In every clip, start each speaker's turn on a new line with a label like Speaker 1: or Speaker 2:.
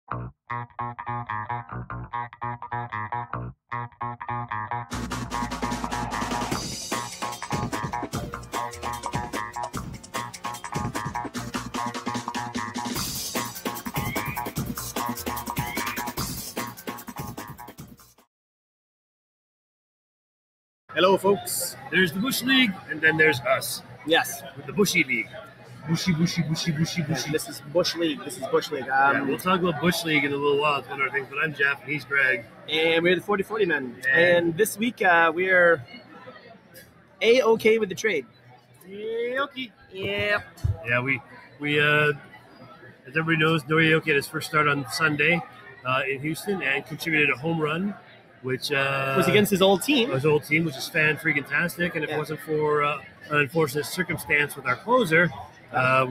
Speaker 1: Hello, folks. There's the Bush League, and then there's us.
Speaker 2: Yes.
Speaker 1: With the Bushy League. Bushy.
Speaker 2: This is Bush League.
Speaker 1: We'll talk about Bush League in a little while. It's one of our things, but I'm Jeff, and he's Greg.
Speaker 2: And we're the 40-40 men. And this week, we're A-okay with the trade.
Speaker 1: A-okay.
Speaker 2: Yeah.
Speaker 1: Yeah, we as everybody knows, Norioki had his first start on Sunday in Houston and contributed a home run, which
Speaker 2: was against his old team.
Speaker 1: His old team, which is fan-freaking-tastic. And if it wasn't for an unfortunate circumstance with our closer,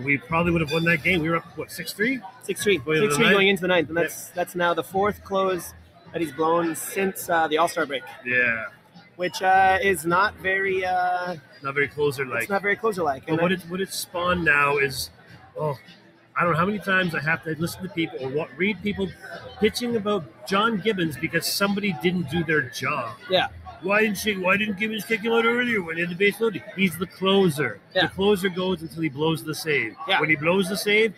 Speaker 1: we probably would have won that game. We were up, 6-3?
Speaker 2: 6-3 going into the ninth. And that's now the fourth close that he's blown since the All-Star break.
Speaker 1: Yeah.
Speaker 2: Which is not very
Speaker 1: closer-like.
Speaker 2: It's not very closer-like.
Speaker 1: But what it's spawned now is, I don't know how many times I have to listen to people or read people pitching about John Gibbons because somebody didn't do their job.
Speaker 2: Yeah.
Speaker 1: Why didn't Gibbons kick him out earlier when he had the base loaded? He's the closer. Yeah. The closer goes until he blows the save.
Speaker 2: Yeah.
Speaker 1: When he blows the save,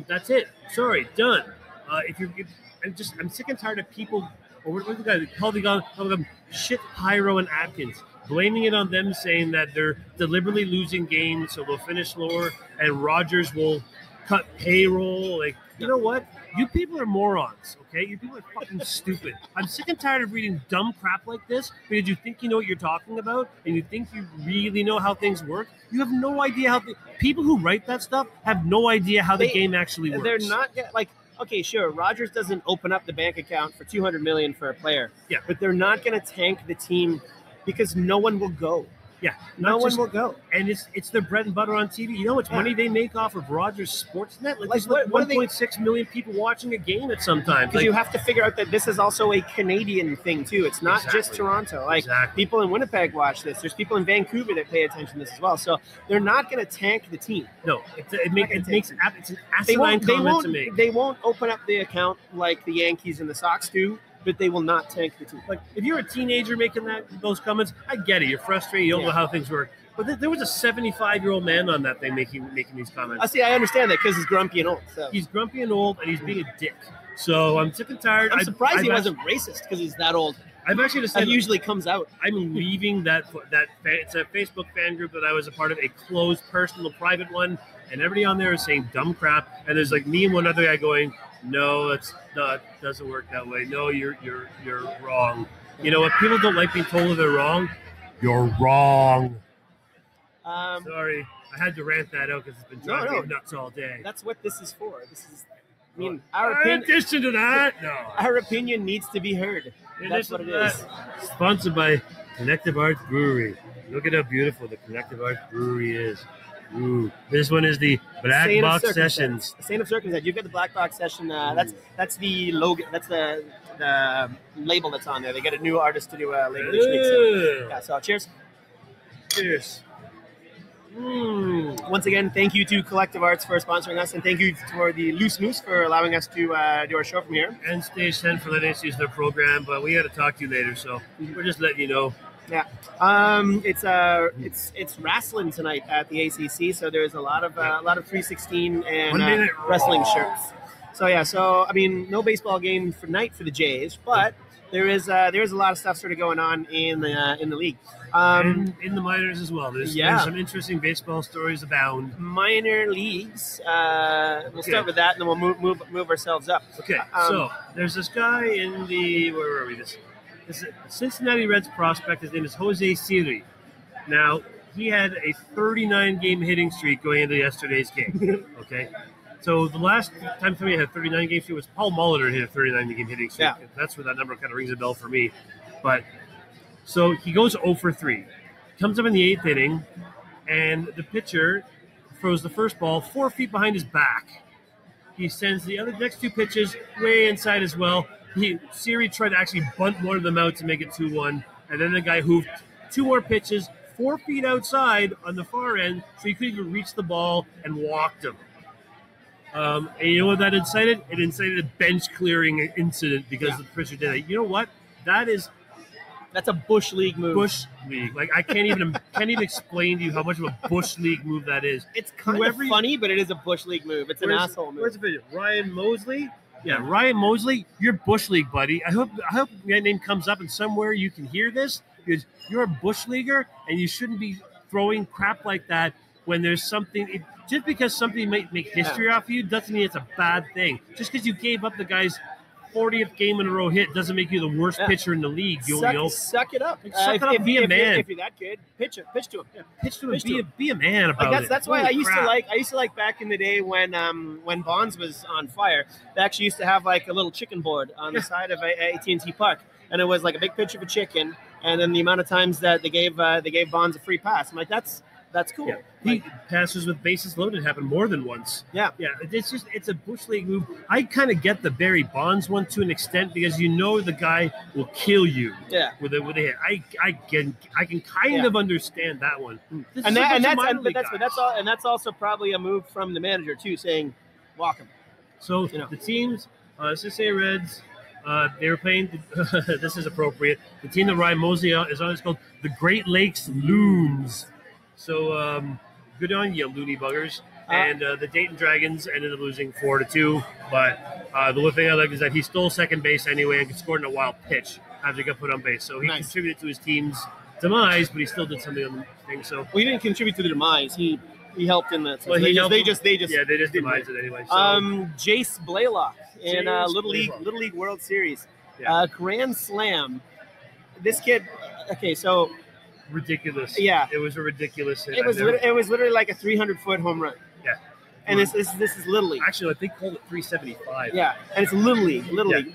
Speaker 1: that's it. Sorry, done. I'm sick and tired of people. Or what the guy call them shit Pyro and Atkins, blaming it on them, saying that they're deliberately losing games, so they'll finish lower, and Rogers will cut payroll. Like, you know what? You people are morons, okay? You people are fucking stupid. I'm sick and tired of reading dumb crap like this because you think you know what you're talking about and you think you really know how things work. You have no idea how people who write that stuff have no idea how the game actually works.
Speaker 2: They're not like, okay, sure, Rogers doesn't open up the bank account for $200 million for a player.
Speaker 1: Yeah.
Speaker 2: But they're not going to tank the team because no one will go.
Speaker 1: Yeah,
Speaker 2: no one will go,
Speaker 1: and it's their bread and butter on TV. You know how much money they make off of Rogers Sportsnet? There's 1.6 million people watching a game at some time.
Speaker 2: Because you have to figure out that this is also a Canadian thing too. It's not just Toronto. People in Winnipeg watch this. There's people in Vancouver that pay attention to this as well. So they're not going to tank the team.
Speaker 1: No, it's an asinine comment to make.
Speaker 2: They won't open up the account like the Yankees and the Sox do. But they will not tank the team.
Speaker 1: Like, if you're a teenager making those comments, I get it. You're frustrated. You don't know how things work. But there was a 75-year-old man on that thing making these comments.
Speaker 2: I understand that because he's grumpy and old. So.
Speaker 1: He's grumpy and old, and he's being a dick. So I'm sick and tired.
Speaker 2: I'm surprised he wasn't racist because he's that old.
Speaker 1: I've actually decided
Speaker 2: that usually comes out.
Speaker 1: I'm leaving that. It's a Facebook fan group that I was a part of, a closed, personal, private one, and everybody on there is saying dumb crap. And there's like me and one other guy going, "No, that's not. Doesn't work that way. No, you're wrong." You know what? People don't like being told they're wrong. You're wrong. Sorry, I had to rant that out because it's been driving me nuts all day.
Speaker 2: That's what this is for. This is. I mean,
Speaker 1: in addition to that, no.
Speaker 2: Our opinion needs to be heard. That's what it is.
Speaker 1: Sponsored by Connective Arts Brewery. Look at how beautiful the Connective Arts Brewery is. Ooh, this one is the Black Box Sessions.
Speaker 2: The Saint of Circumstance. You've got the Black Box Session. That's the logo. That's the label that's on there. They get a new artist to do a label each week. So, so cheers.
Speaker 1: Cheers.
Speaker 2: Once again, thank you to Collective Arts for sponsoring us, and thank you for the Loose Moose for allowing us to do our show from here.
Speaker 1: And Stage 10 for letting us use their program, but we got to talk to you later, so we're just letting you know.
Speaker 2: Yeah, it's wrestling tonight at the ACC, so there's a lot of 316 and wrestling shirts. So I mean, no baseball game for night for the Jays, but there is a lot of stuff sort of going on in the league.
Speaker 1: And in the minors as well. There's some interesting baseball stories abound.
Speaker 2: Minor leagues. We'll start with that, and then we'll move ourselves up.
Speaker 1: Okay. So there's this guy in the where are we? This is a Cincinnati Reds prospect. His name is Jose Siri. Now he had a 39-game hitting streak going into yesterday's game. Okay. So the last time somebody had a 39-game streak was Paul Molitor hit a 39-game hitting streak. Yeah. That's where that number kind of rings a bell for me. But so he goes 0 for 3. Comes up in the 8th inning, and the pitcher throws the first ball 4 feet behind his back. He sends the next 2 pitches way inside as well. Siri tried to actually bunt one of them out to make it 2-1, and then the guy hoofed 2 more pitches 4 feet outside on the far end, so he couldn't even reach the ball and walked him. And you know what that incited? It incited a bench clearing incident because the pitcher did it. You know what?
Speaker 2: That's a Bush League move.
Speaker 1: Bush League. Like I can't even explain to you how much of a Bush League move that is.
Speaker 2: It's kind of funny, but it is a Bush League move. It's an asshole move.
Speaker 1: Where's the video? Ryan Mosley? Yeah, Ryan Mosley, you're Bush League, buddy. I hope your name comes up and somewhere you can hear this because you're a Bush Leaguer and you shouldn't be throwing crap like that when there's something. Just because something might make history off you doesn't mean it's a bad thing. Just because you gave up the guy's 40th game in a row hit doesn't make you the worst pitcher in the league.
Speaker 2: Suck it up.
Speaker 1: Suck it up. Be a man.
Speaker 2: If you're that good, pitch to him. Yeah.
Speaker 1: Pitch to him. Be a man about it.
Speaker 2: That's why I used to like back in the day when Bonds was on fire. They actually used to have like a little chicken board on the side of AT&T Puck, and it was like a big picture of a chicken, and then the amount of times that they gave Bonds a free pass. I'm like, that's cool.
Speaker 1: Yeah. Passes with bases loaded happen more than once.
Speaker 2: Yeah.
Speaker 1: It's a Bush League move. I kind of get the Barry Bonds one to an extent because you know the guy will kill you.
Speaker 2: Yeah.
Speaker 1: With a hit. I can kind of understand that one.
Speaker 2: That's also probably a move from the manager too, saying, walk him.
Speaker 1: So the teams, Cincinnati Reds. They were playing. This is appropriate. The team that Ryan Mosley is on is called the Great Lakes Loons. So good on you, loony buggers. And the Dayton Dragons ended up losing 4-2. But the one thing I like is that he stole second base anyway and scored in a wild pitch after he got put on base. So he contributed to his team's demise, but he still did something on the thing. So
Speaker 2: he didn't contribute to the demise. He helped in that.
Speaker 1: Well,
Speaker 2: they just
Speaker 1: demised it anyway. So.
Speaker 2: Jace Blaylock in Little League World Series, Grand Slam. This kid. Okay, so.
Speaker 1: Ridiculous.
Speaker 2: Yeah,
Speaker 1: it was a ridiculous hit.
Speaker 2: It was literally like a 300-foot home run.
Speaker 1: Yeah,
Speaker 2: and this is Little League.
Speaker 1: Actually, I think called it 375.
Speaker 2: Yeah, and it's Little League,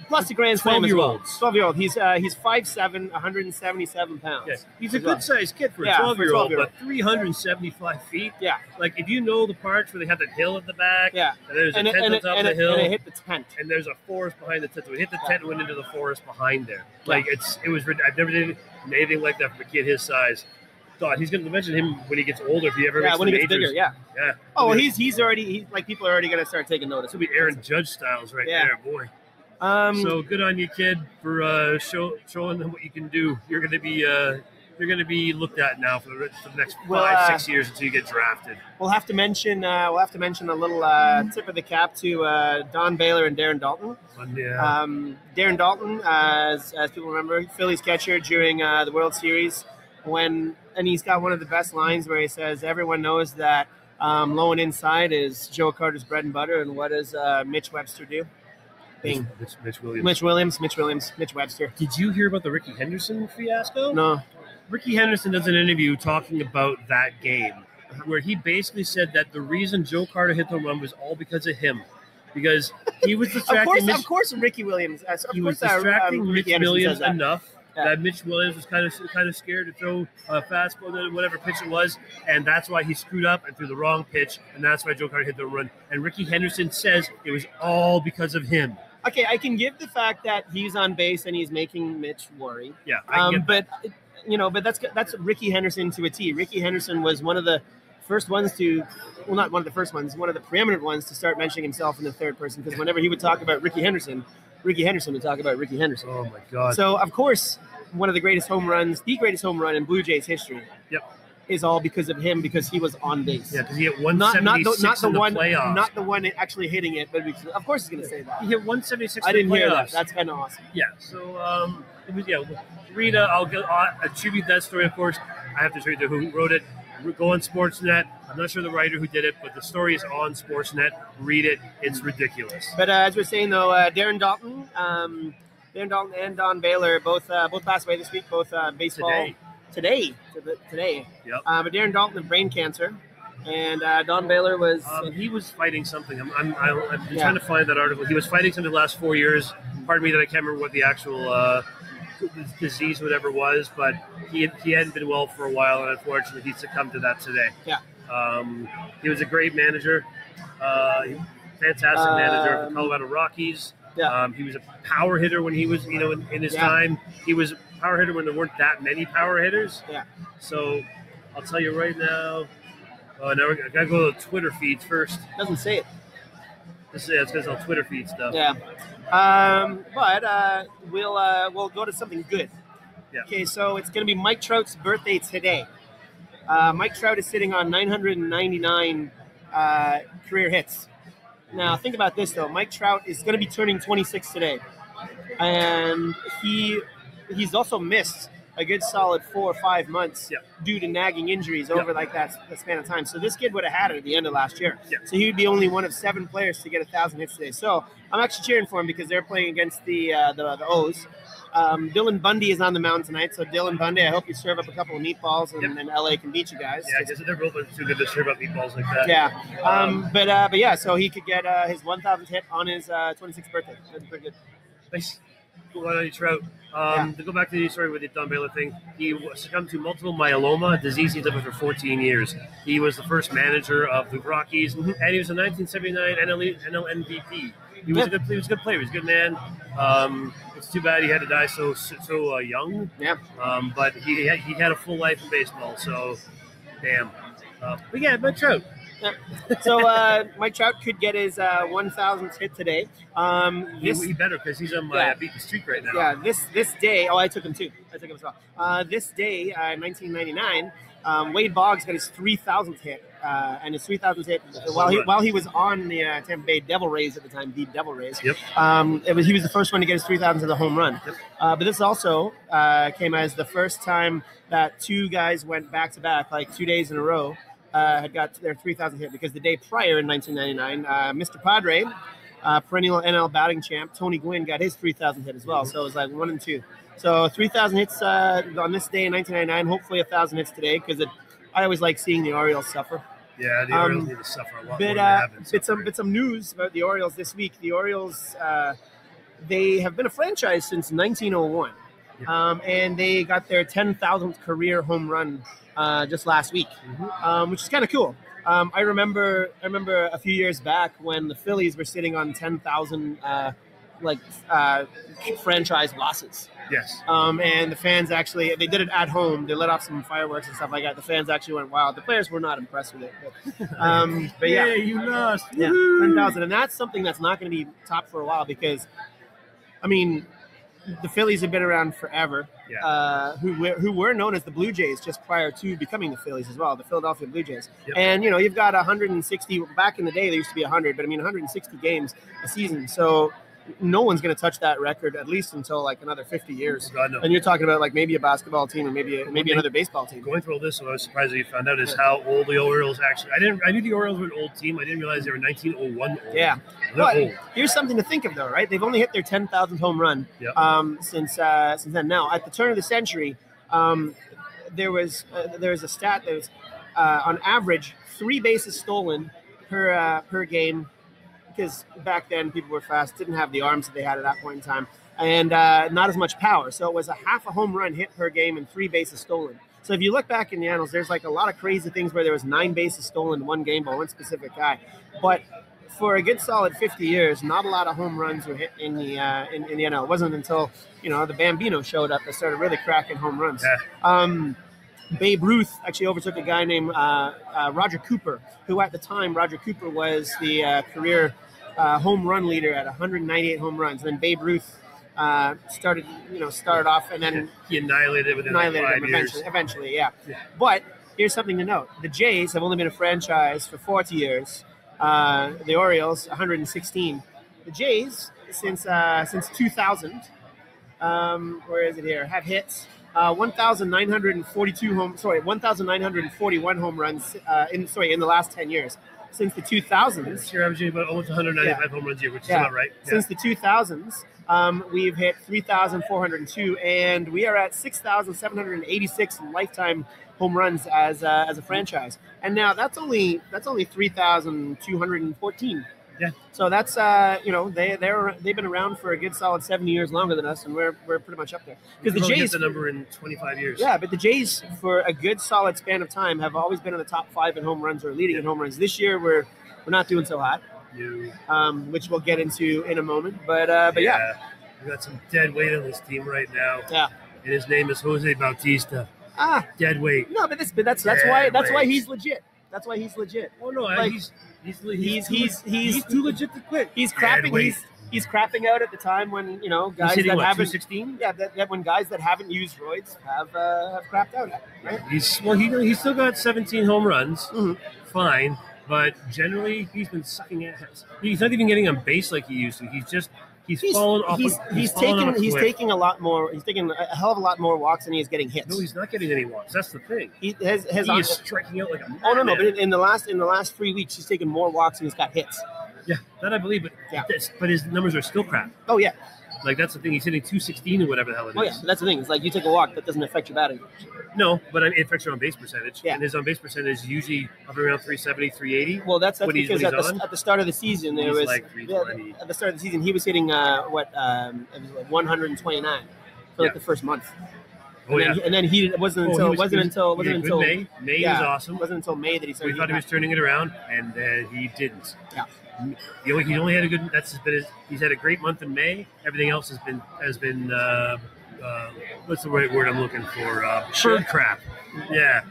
Speaker 2: plus the Grand Slam as well.
Speaker 1: 12-year-old.
Speaker 2: He's 5'7", 177 pounds.
Speaker 1: Yeah. He's a good sized kid for a 12-year-old, but 375 feet.
Speaker 2: Yeah,
Speaker 1: like if you know the parts where they have the hill at the back.
Speaker 2: Yeah,
Speaker 1: and there's a tent on top of the hill,
Speaker 2: and it hit the tent,
Speaker 1: and there's a forest behind the tent. So it hit the tent and went into the forest behind there. Like it was. I've never did anything like that for a kid his size. God, he's going to mention him when he gets older. If he ever makes
Speaker 2: when
Speaker 1: the
Speaker 2: he gets
Speaker 1: majors.
Speaker 2: bigger, yeah. Oh, well, he's already people are already going to start taking notice.
Speaker 1: It'll be Aaron Judge styles there, boy. So good on you, kid, for showing them what you can do. You're going to be looked at now for the next 5-6 years until you get drafted.
Speaker 2: We'll have to mention a little tip of the cap to Don Baylor and Darren Dalton. Darren Dalton, as people remember, Phillies catcher during the World Series. And he's got one of the best lines where he says, "Everyone knows that low and inside is Joe Carter's bread and butter." And what does Mitch Webster do? Bing.
Speaker 1: Mitch Williams.
Speaker 2: Mitch Webster.
Speaker 1: Did you hear about the Ricky Henderson fiasco?
Speaker 2: No.
Speaker 1: Ricky Henderson does an interview talking about that game where he basically said that the reason Joe Carter hit the run was all because of him. Because he was distracting
Speaker 2: Of course, Ricky Williams.
Speaker 1: He was distracting Mitch Williams enough. That Mitch Williams was kind of scared to throw a fastball, whatever pitch it was, and that's why he screwed up and threw the wrong pitch, and that's why Joe Carter hit the run. And Ricky Henderson says it was all because of him.
Speaker 2: Okay, I can give the fact that he's on base and he's making Mitch worry.
Speaker 1: Yeah,
Speaker 2: but that's Ricky Henderson to a T. Ricky Henderson was one of the first ones not one of the first ones, one of the preeminent ones to start mentioning himself in the third person, because whenever he would talk about Ricky Henderson would talk about Ricky Henderson.
Speaker 1: Oh, my God.
Speaker 2: So, of course, one of the greatest home runs, the greatest home run in Blue Jays history is all because of him, because he was on base.
Speaker 1: Yeah, because he hit 176 in the playoffs.
Speaker 2: Not the one actually hitting it, but of course he's going to say that.
Speaker 1: He hit 176
Speaker 2: I didn't
Speaker 1: in the playoffs.
Speaker 2: hear that. That's kind of awesome.
Speaker 1: Yeah, so it was, Rita, I'll attribute that story, of course. I have to show you who wrote it. Go on Sportsnet. I'm not sure the writer who did it, but the story is on Sportsnet. Read it. It's ridiculous.
Speaker 2: But as we're saying, though, Darren Dalton and Don Baylor both passed away this week. Both baseball today.
Speaker 1: Yep.
Speaker 2: But Darren Dalton had brain cancer, and Don Baylor was
Speaker 1: he was fighting something. I'm trying to find that article. He was fighting something the last 4 years. Pardon me that I can't remember what the actual disease, whatever it was, but he hadn't been well for a while, and unfortunately he succumbed to that today.
Speaker 2: Yeah.
Speaker 1: He was a great manager, fantastic manager of the Colorado Rockies.
Speaker 2: Yeah.
Speaker 1: He was a power hitter when he was, in his time. He was a power hitter when there weren't that many power hitters.
Speaker 2: Yeah.
Speaker 1: So I'll tell you right now. Now I gotta go to the Twitter feeds first.
Speaker 2: Doesn't say it.
Speaker 1: It's because of Twitter feed stuff.
Speaker 2: Yeah. But we'll go to something good.
Speaker 1: Yeah.
Speaker 2: Okay, so it's going to be Mike Trout's birthday today. Mike Trout is sitting on 999 career hits. Now, think about this, though. Mike Trout is going to be turning 26 today. And he's also missed a good solid 4 or 5 months due to nagging injuries over like that span of time. So this kid would have had it at the end of last year.
Speaker 1: Yeah.
Speaker 2: So he would be only one of 7 players to get 1,000 hits today. So I'm actually cheering for him because they're playing against the O's. Dylan Bundy is on the mound tonight. So Dylan Bundy, I hope you serve up a couple of meatballs and then LA can beat you guys.
Speaker 1: Yeah, because they're both too good to serve up meatballs like that.
Speaker 2: Yeah. But yeah, so he could get his 1,000th hit on his 26th birthday. That's pretty good.
Speaker 1: Nice. Cool on Trout. To go back to the story with the Don Baylor thing, he succumbed to multiple myeloma, a disease he lived with for 14 years. He was the first manager of the Rockies, and he was a 1979 NL MVP. He was a good player. He was a good man. It's too bad he had to die so young.
Speaker 2: Yeah.
Speaker 1: But he had a full life in baseball. So, damn. But yeah, but Trout.
Speaker 2: Yeah. So Mike Trout could get his 1,000th hit today.
Speaker 1: He better because he's on my beaten streak right now.
Speaker 2: Yeah, this day. Oh, I took him too. I took him as well. This day, 1999, Wade Boggs got his 3,000th hit, and his 3,000th hit while he was on the Tampa Bay Devil Rays at the time, the Devil Rays.
Speaker 1: Yep.
Speaker 2: He was the first one to get his 3,000th as a home run.
Speaker 1: Yep.
Speaker 2: But this also came as the first time that 2 guys went back to back, like 2 days in a row. Had got their 3,000 hit because the day prior in 1999, Mr. Padre, perennial NL batting champ, Tony Gwynn got his 3,000 hit as well. So it was like 1 and 2. So 3,000 hits on this day in 1999. Hopefully 1,000 hits today because I always like seeing the Orioles suffer.
Speaker 1: Yeah, the Orioles need to suffer a lot more than they have been.
Speaker 2: But some news about the Orioles this week. The Orioles, they have been a franchise since 1901, and they got their 10,000th career home run just last week, which is kind of cool. I remember a few years back when the Phillies were sitting on 10,000 franchise losses.
Speaker 1: Yes.
Speaker 2: And the fans they did it at home. They let off some fireworks and stuff like that. The fans actually went wild. The players were not impressed with it. But yeah,
Speaker 1: you lost.
Speaker 2: Yeah, 10,000. And that's something that's not going to be topped for a while because, I mean, the Phillies have been around forever, who were known as the Blue Jays just prior to becoming the Phillies as well, the Philadelphia Blue Jays. Yep. And, you've got 160, back in the day, there used to be 100, but 160 games a season. So no one's going to touch that record at least until like another 50 years.
Speaker 1: God, no.
Speaker 2: And you're talking about like maybe a basketball team or maybe another baseball team.
Speaker 1: Going through all this, what I was surprised that you found out is how old the Orioles actually. I knew the Orioles were an old team. I didn't realize they were 1901 old.
Speaker 2: Yeah. But here's something to think of though, right? They've only hit their 10,000th home run since then. Now, at the turn of the century, there was a stat that was on average 3 bases stolen per game. Because back then people were fast, didn't have the arms that they had at that point in time, and not as much power. So it was a half a home run hit per game and 3 bases stolen. So if you look back in the annals, there's like a lot of crazy things where there was 9 bases stolen in one game by one specific guy. But for a good solid 50 years, not a lot of home runs were hit in the NL. It wasn't until the Bambino showed up that started really cracking home runs. Yeah. Babe Ruth actually overtook a guy named Roger Cooper, who at the time Roger Cooper was the career home run leader at 198 home runs. And then Babe Ruth started off, and then
Speaker 1: he annihilated within 5 years.
Speaker 2: Eventually, yeah. But here's something to note: the Jays have only been a franchise for 40 years. The Orioles 116. The Jays since 2000. Where is it here? Have hits 1,941 home runs in the last 10 years. Since the 2000s,
Speaker 1: you're averaging about almost 195 home runs a year, which is about right. Yeah.
Speaker 2: Since the 2000s, we've hit 3,402, and we are at 6,786 lifetime home runs as a franchise. And now that's only 3,214.
Speaker 1: Yeah.
Speaker 2: So that's they've been around for a good solid 70 years longer than us, and we're pretty much up there.
Speaker 1: Because the Jays hit the number in 25 years.
Speaker 2: Yeah, but the Jays for a good solid span of time have always been in the top 5 in home runs or leading in home runs. This year we're not doing so hot. Which we'll get into in a moment. But yeah.
Speaker 1: We got some dead weight on this team right now.
Speaker 2: Yeah.
Speaker 1: And his name is Jose Bautista. Dead weight.
Speaker 2: No, but that's why he's legit. That's why he's legit.
Speaker 1: Oh no, He's too legit to quit.
Speaker 2: He's crapping. He's crapping out at the time when guys that haven't
Speaker 1: 216.
Speaker 2: Yeah, that when guys that haven't used roids have crapped out. Right?
Speaker 1: He's still got 17 home runs. Fine, but generally he's been sucking ass. He's not even getting on base like he used to. He's fallen off.
Speaker 2: He's taking a lot more. He's taking a hell of a lot more walks than he is getting hits.
Speaker 1: No, he's not getting any walks. That's the thing.
Speaker 2: He is
Speaker 1: striking out like a madman.
Speaker 2: Oh no! But in the last 3 weeks, he's taken more walks than he's got hits.
Speaker 1: Yeah, that I believe. But his numbers are still crap.
Speaker 2: Oh yeah.
Speaker 1: Like that's the thing. He's hitting 216 or whatever the hell it is.
Speaker 2: Oh yeah, that's the thing. It's like you take a walk, that doesn't affect your batting.
Speaker 1: No, but it affects your on base percentage.
Speaker 2: Yeah.
Speaker 1: And his on base percentage is usually up around 370, 380.
Speaker 2: Well, that's because at the start of the season there was
Speaker 1: like 320.
Speaker 2: At the start of the season he was hitting it was like 129 for the first month. And then it wasn't until
Speaker 1: May. May was awesome.
Speaker 2: It wasn't until May that he started.
Speaker 1: We thought he was turning it around, and then he didn't.
Speaker 2: Yeah.
Speaker 1: He only had a good. He's had a great month in May. Everything else has been what's the right word I'm looking for? Bird crap. Yeah.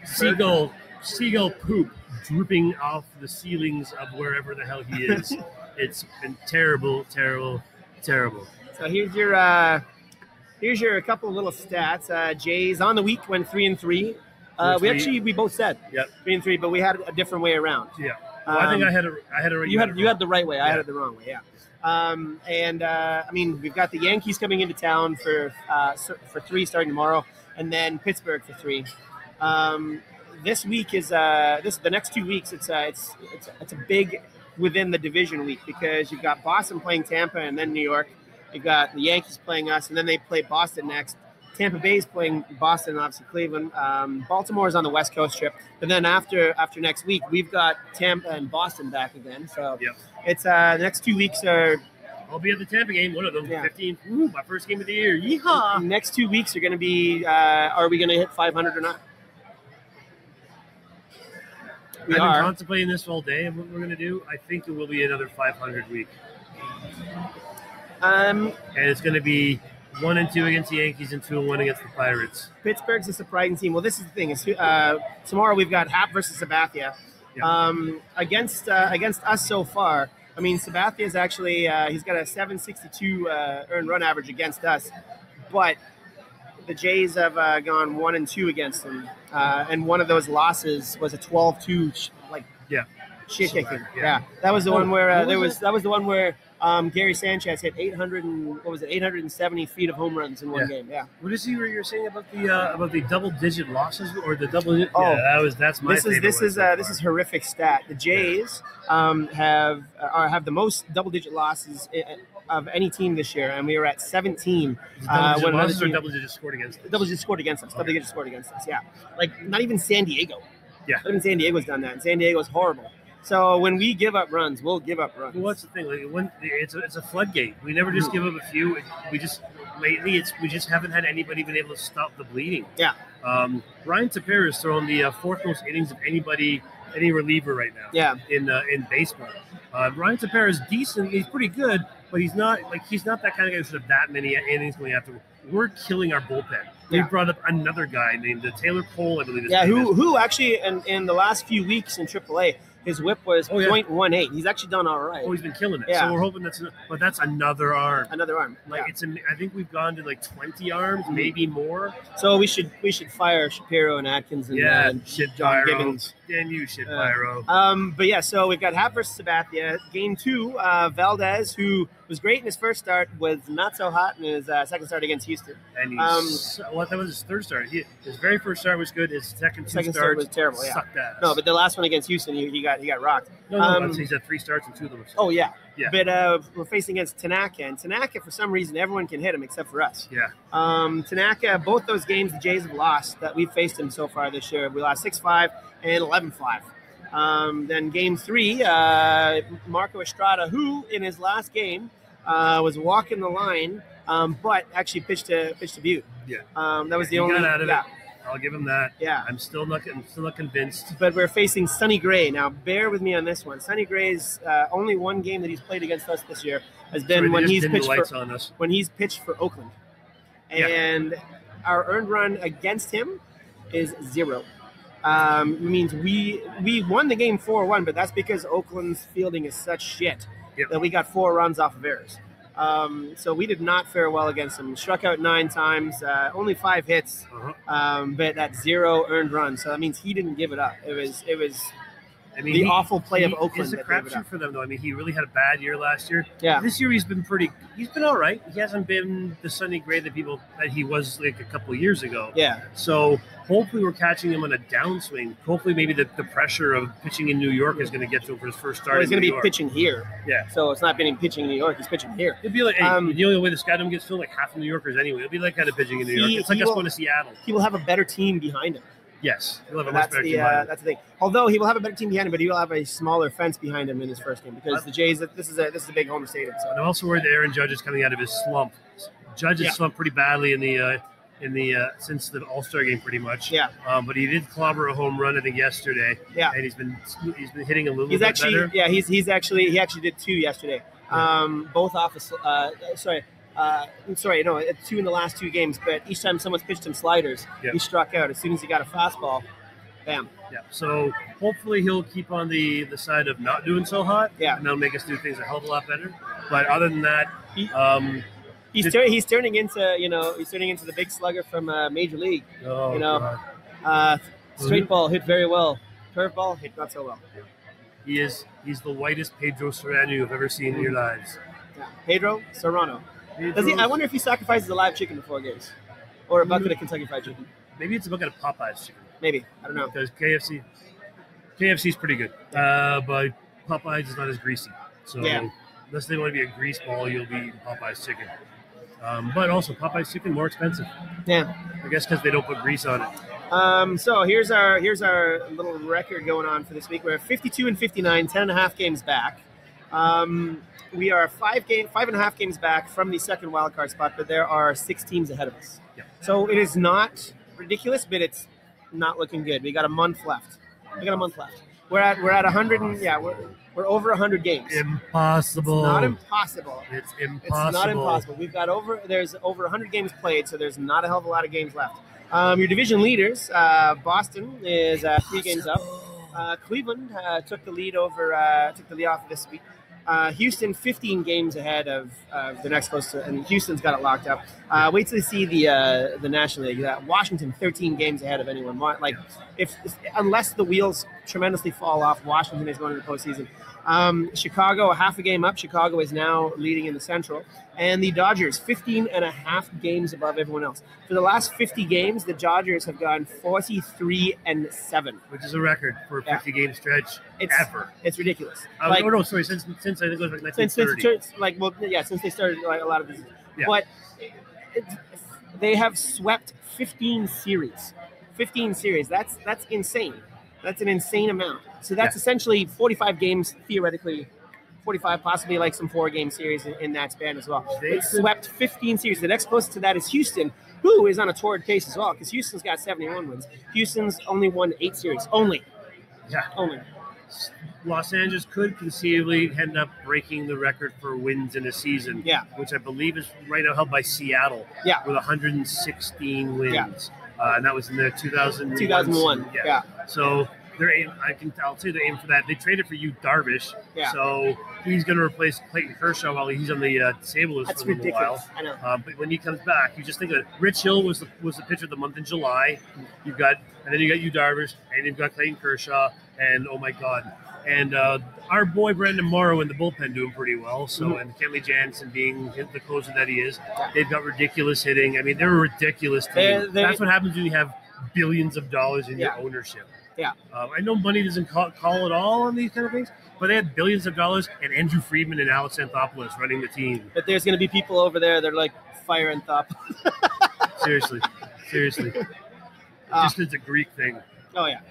Speaker 1: Seagull poop drooping off the ceilings of wherever the hell he is. It's been terrible.
Speaker 2: So here's your couple of little stats. Jays on the week went 3-3. We both said 3-3, but we had it a different way around.
Speaker 1: Yeah. Well, I think I had it.
Speaker 2: You had the right way. I had it the wrong way. Yeah. I mean, we've got the Yankees coming into town for 3 starting tomorrow, and then Pittsburgh for 3. This week is the next 2 weeks. It's a big within the division week because you've got Boston playing Tampa and then New York. You've got the Yankees playing us, and then they play Boston next. Tampa Bay is playing Boston, obviously Cleveland. Baltimore is on the West Coast trip. But then after next week, we've got Tampa and Boston back again. So it's the next 2 weeks are.
Speaker 1: I'll be at the Tampa game, one of them, 15. Ooh, my first game of the year. Yeehaw!
Speaker 2: The next 2 weeks are going to be, are we going to hit 500 or not?
Speaker 1: I've been contemplating this all day and what we're going to do. I think it will be another 500 week. And it's going to be 1-2 against the Yankees and 2-1 against the Pirates.
Speaker 2: Pittsburgh's a surprising team. Well, this is the thing. Tomorrow we've got Hap versus Sabathia. Yeah. Against us so far, I mean, Sabathia's actually he's got a 7.62 earned run average against us, but the Jays have gone 1-2 against him, and one of those losses was a 12-2 shit kicking. Yeah, that was the one where that was the one where Gary Sanchez hit 870 feet of home runs in one game. Yeah.
Speaker 1: What is you were saying about the double-digit losses or the double? That's my favorite.
Speaker 2: This is horrific stat. The Jays have the most double-digit losses of any team this year, and we were at 17.
Speaker 1: Double-digit losses or double-digit scored against us?
Speaker 2: Double-digit scored against us. Double-digit scored against us. Yeah. Like not even San Diego.
Speaker 1: Yeah.
Speaker 2: Not even San Diego's done that. And San Diego's horrible. So when we give up runs, we'll give up runs.
Speaker 1: Well, what's the thing? Like it's a floodgate. We never just give up a few. We just haven't had anybody been able to stop the bleeding.
Speaker 2: Yeah.
Speaker 1: Ryan Tepera is throwing the fourth most innings of any reliever right now.
Speaker 2: Yeah.
Speaker 1: In baseball, Ryan Tepera is decent. He's pretty good, but he's not that kind of guy who should have that many innings going after. We're killing our bullpen. We brought up another guy named Taylor Cole, I believe.
Speaker 2: Who actually in the last few weeks in AAA. His whip was .18. He's actually done all right.
Speaker 1: Oh, he's been killing it.
Speaker 2: Yeah.
Speaker 1: So we're hoping that's another arm.
Speaker 2: Another arm.
Speaker 1: I think we've gone to like 20 arms, maybe more.
Speaker 2: So we should fire Shapiro and Atkins and John Gibbons.
Speaker 1: And you should Pyro.
Speaker 2: But yeah, so we've got Hap versus Sabathia. Game 2, Valdez, who was great in his first start, was not so hot in his second start against Houston.
Speaker 1: And that was his third start. His very first start was good. His second start
Speaker 2: was terrible. Yeah.
Speaker 1: Sucked ass.
Speaker 2: No, but the last one against Houston, he got rocked.
Speaker 1: No, he's had 3 starts and 2 of them.
Speaker 2: Oh yeah. But we're facing against Tanaka, and Tanaka, for some reason, everyone can hit him except for us.
Speaker 1: Yeah.
Speaker 2: Tanaka, both those games the Jays have lost that we've faced him so far this year. We lost 6-5 and 11-5. Then game 3, Marco Estrada, who in his last game was walking the line, but actually pitched to Butte.
Speaker 1: Yeah.
Speaker 2: That was the only.
Speaker 1: Got out of it. I'll give him that.
Speaker 2: Yeah.
Speaker 1: I'm still not convinced.
Speaker 2: But we're facing Sonny Gray. Now, bear with me on this one. Sonny Gray's only one game that he's played against us this year has been when he's pitched for Oakland. And our earned run against him is 0. means we won the game 4-1, but that's because Oakland's fielding is such shit that we got 4 runs off of errors. So we did not fare well against him. Struck out 9 times, only 5 hits, but at 0 earned runs. So that means he didn't give it up. It was the awful play of Oakland.
Speaker 1: It's a crapshoot for them, though. I mean, he really had a bad year last year.
Speaker 2: Yeah.
Speaker 1: This year he's been all right. He hasn't been the Sonny Gray that he was like a couple of years ago.
Speaker 2: Yeah.
Speaker 1: So hopefully we're catching him on a downswing. Hopefully maybe the pressure of pitching in New York is going to get to him for his first start.
Speaker 2: Well, he's going to be pitching here.
Speaker 1: Yeah.
Speaker 2: So it's not been pitching in New York. He's pitching here.
Speaker 1: It'd be like, the only way this guy gets filled, like half of New Yorkers anyway. It'll be like kind of pitching in New York. It's like us going to Seattle.
Speaker 2: He will have a better team behind him.
Speaker 1: Yes, he'll have a much better team behind him.
Speaker 2: That's the thing. Although he will have a better team behind him, but he will have a smaller fence behind him in his first game because the Jays. This is a big Homer Stadium. So.
Speaker 1: And I'm also worried that Aaron Judge is coming out of his slump. Judge has slumped pretty badly in the since the All-Star game, pretty much.
Speaker 2: Yeah.
Speaker 1: But he did clobber a home run, I think, yesterday.
Speaker 2: Yeah.
Speaker 1: And he's been hitting a little bit better.
Speaker 2: Yeah. He actually did 2 yesterday. Both off. 2 in the last 2 games. But each time someone's pitched him sliders, he struck out. As soon as he got a fastball, bam.
Speaker 1: Yeah. So hopefully he'll keep on the side of not doing so hot.
Speaker 2: Yeah.
Speaker 1: And that'll make us do things a hell of a lot better. But other than that,
Speaker 2: he's turning into the big slugger from Major League.
Speaker 1: Oh,
Speaker 2: Straight ball hit very well. Curveball hit not so well.
Speaker 1: He's the whitest Pedro Cerrano you've ever seen in your lives.
Speaker 2: Yeah. Pedro Cerrano. I wonder if he sacrifices a live chicken before games, or a bucket of Kentucky Fried Chicken.
Speaker 1: Maybe it's a bucket of Popeyes chicken.
Speaker 2: Maybe, I don't know.
Speaker 1: Because KFC's pretty good, but Popeyes is not as greasy. So unless they want to be a grease ball, you'll be eating Popeyes chicken. But also Popeyes chicken more expensive.
Speaker 2: Yeah,
Speaker 1: I guess because they don't put grease on it.
Speaker 2: So here's our little record going on for this week. We're 52-59, 10.5 games back. We are 5.5 games back from the second wildcard spot, but there are 6 teams ahead of us.
Speaker 1: Yeah.
Speaker 2: So it is not ridiculous, but it's not looking good. We got a month left. We're at 100 and we're over 100 games.
Speaker 1: Impossible.
Speaker 2: It's not impossible.
Speaker 1: It's
Speaker 2: not impossible. There's over 100 games played, so there's not a hell of a lot of games left. Your division leaders, Boston is 3 games up. Cleveland took the lead off this week. Houston 15 games ahead of the next closest, and Houston's got it locked up. Wait till you see the National League. Washington 13 games ahead of anyone. Unless the wheels tremendously fall off, Washington is going to the postseason. Chicago a half a game up. Chicago is now leading in the Central. And the Dodgers 15.5 games above everyone else. For the last 50 games, the Dodgers have gone 43-7,
Speaker 1: which is a record for a 50-game stretch ever.
Speaker 2: It's ridiculous.
Speaker 1: Since I think it was like 1930.
Speaker 2: Since they started a lot of this.
Speaker 1: Yeah.
Speaker 2: But they have swept 15 series. 15 series. That's insane. That's an insane amount. So that's essentially 45 games, theoretically, 45, possibly like some 4-game series in that span as well. They swept 15 series. The next closest to that is Houston, who is on a torrid pace as well, because Houston's got 71 wins. Houston's only won 8 series. Only.
Speaker 1: Los Angeles could conceivably end up breaking the record for wins in a season, which I believe is right now held by Seattle with 116 wins. And that was in the 2001.
Speaker 2: Yeah.
Speaker 1: So I'll say they're aiming for that. They traded for Darvish, so he's going to replace Clayton Kershaw while he's on the disabled list for a little while.
Speaker 2: I know.
Speaker 1: But when he comes back, you just think of it. Rich Hill was the pitcher of the month in July. And then you got Darvish, and you've got Clayton Kershaw, and oh my God. And our boy Brandon Morrow in the bullpen doing pretty well. So and Kenley Jansen being the closer that he is, they've got ridiculous hitting. I mean, they're a ridiculous team. That's what happens when you have billions of dollars in your ownership.
Speaker 2: Yeah.
Speaker 1: I know money doesn't call it all on these kind of things, but they had billions of dollars and Andrew Friedman and Alex Anthopoulos running the team.
Speaker 2: But there's going to be people over there that are like, fire Anthopoulos.
Speaker 1: Seriously. It's a Greek thing.
Speaker 2: Oh, yeah.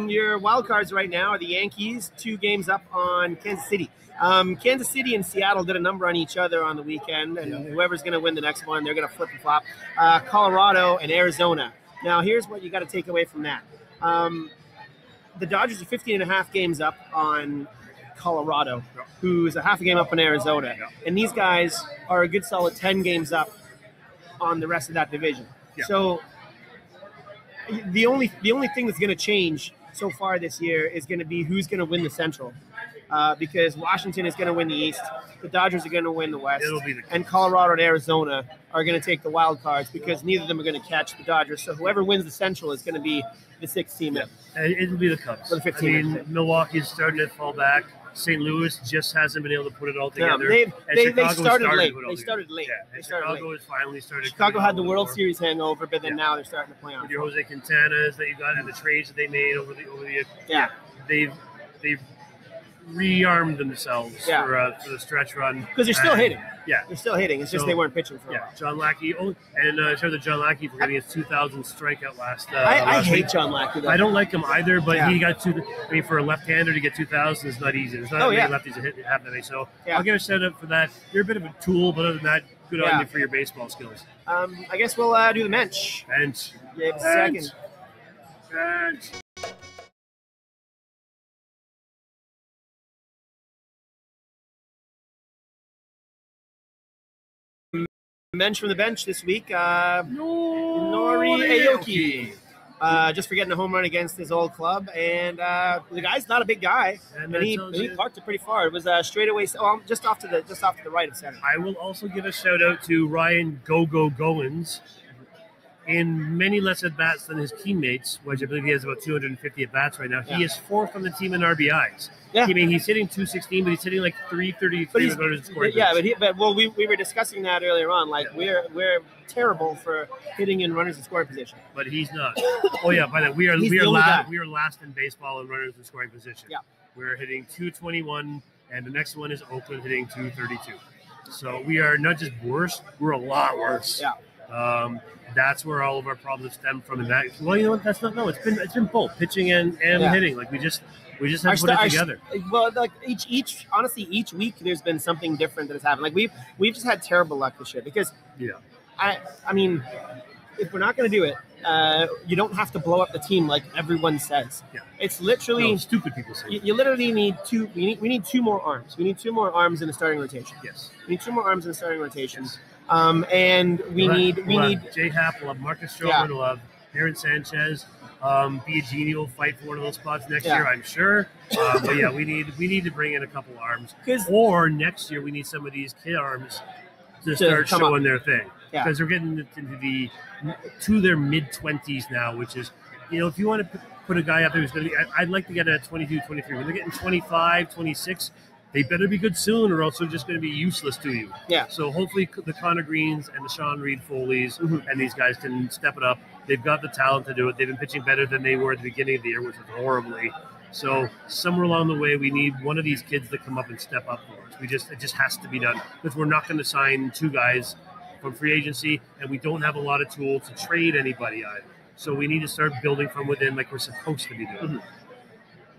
Speaker 2: Your wild cards right now are the Yankees, 2 games up on Kansas City. Kansas City and Seattle did a number on each other on the weekend, and whoever's going to win the next one, they're going to flip and flop. Colorado and Arizona. Now, here's what you got to take away from that. The Dodgers are 15.5 games up on Colorado, who's a half a game up on Arizona. And these guys are a good solid 10 games up on the rest of that division. So the only thing that's going to change so far this year is going to be who's going to win the Central. Because Washington is going to win the East, the Dodgers are going to win the West, and Colorado and Arizona are going to take the wild cards because neither of them are going to catch the Dodgers. So whoever wins the Central is going to be the 6th team.
Speaker 1: Yeah. It'll be the Cubs.
Speaker 2: Or the 15th.
Speaker 1: Milwaukee's starting to fall back. St. Louis just hasn't been able to put it all together.
Speaker 2: They started late. They started late.
Speaker 1: Chicago has finally started.
Speaker 2: Chicago had the World Series hangover, but then now they're starting to play on.
Speaker 1: With your Jose Quintanas that you got and the trades that they made over the they've rearmed themselves for the stretch run
Speaker 2: because they're still hitting.
Speaker 1: Yeah,
Speaker 2: they're still hitting. It's just they weren't pitching for a while.
Speaker 1: John Lackey. Shout out to John Lackey for getting his 2,000th strikeout last.
Speaker 2: I hate
Speaker 1: week.
Speaker 2: John Lackey. Though.
Speaker 1: I don't like him either, but he got for a left-hander to get 2,000 is not easy. There's not many lefties that have that. So I'll give a shout out for that. You're a bit of a tool, but other than that, good on you for your baseball skills.
Speaker 2: I guess we'll do the bench.
Speaker 1: Bench.
Speaker 2: Yeah, second.
Speaker 1: Bench.
Speaker 2: Bench from the bench this week, Nori Aoki. Just for getting a home run against his old club. And the guy's not a big guy. And he parked it pretty far. It was straightaway, just off to the right of center.
Speaker 1: I will also give a shout out to Ryan Goins. In many less at-bats than his teammates, which I believe he has about 250 at-bats right now. He is 4th on the team in RBIs. Yeah. I mean, he's hitting 216, but he's hitting like 333 with runners in scoring.
Speaker 2: Yeah, but we were discussing that earlier on. Like, we're terrible for hitting in runners in scoring position.
Speaker 1: But he's not. Oh, yeah, by the way, we are last in baseball in runners in scoring position.
Speaker 2: Yeah.
Speaker 1: We're hitting 221, and the next one is Oakland hitting 232. So we are not just worse, we're a lot worse.
Speaker 2: Yeah.
Speaker 1: That's where all of our problems stem from. Well, you know what? That's not. No, it's been both pitching and hitting. Like we just have to put it together.
Speaker 2: Well, like each week there's been something different that has happened. Like we've just had terrible luck this year because I mean, if we're not going to do it, you don't have to blow up the team like everyone says. Yeah. It's literally
Speaker 1: stupid people say.
Speaker 2: You literally need two. We need 2 more arms. We need 2 more arms in the starting rotation.
Speaker 1: Yes.
Speaker 2: We need 2 more arms in the starting rotation. Yes. And we need
Speaker 1: Jay Happ, we'll have Marcus Stroman, we'll have Aaron Sanchez. Biagini will fight for one of those spots next year, I'm sure. But yeah, we need to bring in a couple arms. Or next year we need some of these kid arms to start showing their thing. Because they're getting into their mid-20s now, which is, if you want to put a guy out there who's going to be, I'd like to get it at 22, 23. When they're getting 25, 26, they better be good soon, or else they're just going to be useless to you.
Speaker 2: Yeah.
Speaker 1: So hopefully the Connor Greens and the Sean Reed Foleys and these guys can step it up. They've got the talent to do it. They've been pitching better than they were at the beginning of the year, which was horribly. So somewhere along the way, we need one of these kids to come up and step up for us. It just has to be done, because we're not going to sign 2 guys from free agency, and we don't have a lot of tools to trade anybody either. So we need to start building from within, like we're supposed to be doing.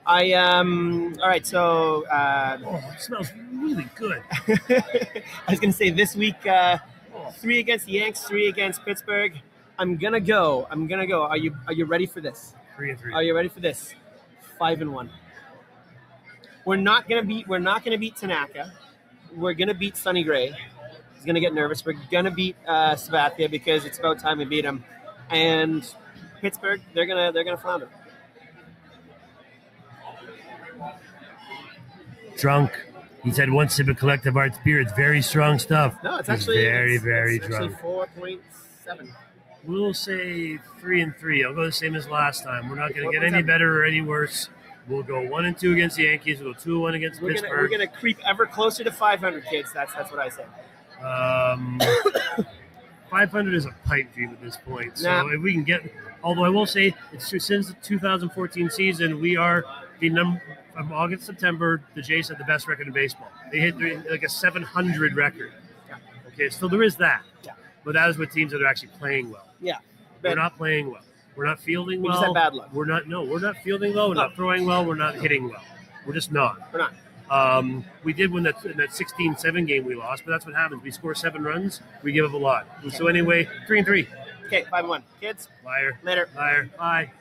Speaker 2: All right, so
Speaker 1: it smells really good.
Speaker 2: I was gonna say this week 3 against the Yanks, 3 against Pittsburgh. I'm gonna go. Are you ready for this?
Speaker 1: 3-3.
Speaker 2: Are you ready for this? 5-1. We're not gonna beat Tanaka. We're gonna beat Sonny Gray. He's gonna get nervous. We're gonna beat Sabathia because it's about time we beat him. And Pittsburgh, they're gonna flounder.
Speaker 1: Drunk. He's had 1 sip of Collective Arts beer. It's very strong stuff.
Speaker 2: No, it's actually
Speaker 1: very
Speaker 2: it's
Speaker 1: drunk.
Speaker 2: Actually 4.7.
Speaker 1: We'll say 3-3. I'll go the same as last time. We're not going to get any better or any worse. We'll go 1-2 against the Yankees. We'll go 2-1 against Pittsburgh.
Speaker 2: We're going to creep ever closer to 500, kids. That's what I say.
Speaker 1: 500 is a pipe dream at this point. So if we can get, although I will say, since the 2014 season, we are from August, September, the Jays had the best record in baseball. They hit like a 700 record.
Speaker 2: Yeah.
Speaker 1: Okay, so there is that.
Speaker 2: Yeah.
Speaker 1: But that is with teams that are actually playing well.
Speaker 2: Yeah.
Speaker 1: We're not playing well. We're not fielding well.
Speaker 2: We just had bad luck.
Speaker 1: We're not fielding well. We're not throwing well. We're not hitting well. We're just not.
Speaker 2: We're not.
Speaker 1: We did win that 16-7 game we lost, but that's what happens. We score 7 runs, we give up a lot. So anyway, 3-3.
Speaker 2: Okay, 5-1. Kids.
Speaker 1: Liar.
Speaker 2: Later.
Speaker 1: Liar. Bye.